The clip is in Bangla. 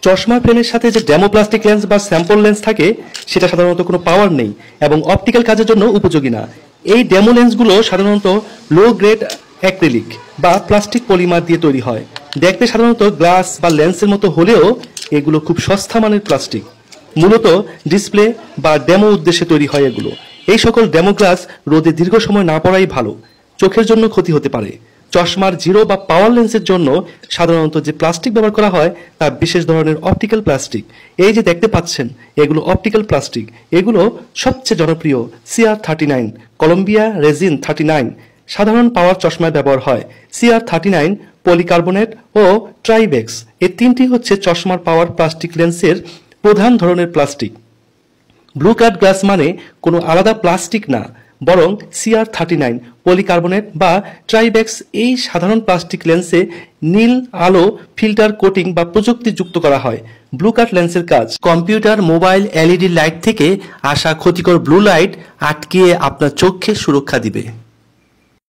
চশমা ফ্রেমের সাথে যে ডেমো প্লাস্টিক লেন্স বা স্যাম্পল লেন্স থাকে সেটা সাধারণত কোনো পাওয়ার নেই এবং অপটিক্যাল কাজের জন্য উপযোগী না। এই ডেমো লেন্সগুলো সাধারণত লো গ্রেড অ্যাক্রিলিক বা প্লাস্টিক পলিমার দিয়ে তৈরি হয়। দেখতে সাধারণত গ্লাস বা লেন্সের মতো হলেও এগুলো খুব সস্তা মানের প্লাস্টিক। মূলত ডিসপ্লে বা ডেমো উদ্দেশ্যে তৈরি হয় এগুলো। এই সকল ডেমো গ্লাস রোদে দীর্ঘ সময় না পড়াই ভালো, চোখের জন্য ক্ষতি হতে পারে। চশমার জিরো বা পাওয়ার লেন্সের জন্য সাধারণত যে প্লাস্টিক ব্যবহার করা হয় তা বিশেষ ধরনের অপটিক্যাল প্লাস্টিক। এই যে দেখতে পাচ্ছেন এগুলো অপটিক্যাল প্লাস্টিক। এগুলো সবচেয়ে জনপ্রিয় CR39, কলম্বিয়া রেজিন 39 সাধারণ পাওয়ার চশমায় ব্যবহার হয়। CR39, পলিকার্বনেট ও ট্রাইবেক্স এই তিনটি হচ্ছে চশমার পাওয়ার প্লাস্টিক লেন্সের প্রধান ধরনের প্লাস্টিক। ব্লু কাট গ্লাস মানে কোনো আলাদা প্লাস্টিক না, বরং CR39, পলিকার্বনেট বা ট্রাইবেক্স এই সাধারণ প্লাস্টিক লেন্সে নীল আলো ফিল্টার কোটিং বা প্রযুক্তি যুক্ত করা হয়। ব্লু কাট লেন্সের কাজ কম্পিউটার, মোবাইল, LED লাইট থেকে আসা ক্ষতিকর ব্লু লাইট আটকিয়ে আপনার চোখকে সুরক্ষা দিবে।